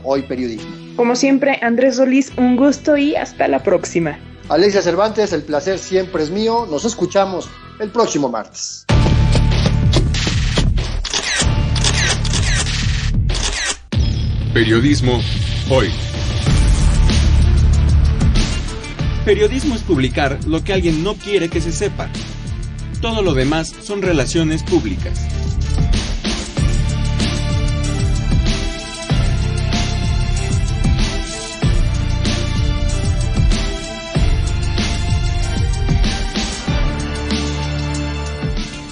@hoyperiodismo. Como siempre, Andrés Solís, un gusto y hasta la próxima. Alexia Cervantes, el placer siempre es mío. Nos escuchamos el próximo martes. Periodismo Hoy. Periodismo es publicar lo que alguien no quiere que se sepa. Todo lo demás son relaciones públicas.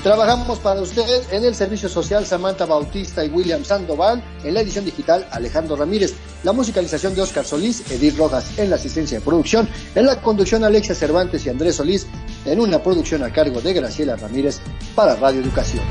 Trabajamos para usted en el servicio social Samantha Bautista y William Sandoval, en la edición digital Alejandro Ramírez, la musicalización de Oscar Solís, Edith Rojas en la asistencia de producción, en la conducción Alexia Cervantes y Andrés Solís, en una producción a cargo de Graciela Ramírez para Radio Educación.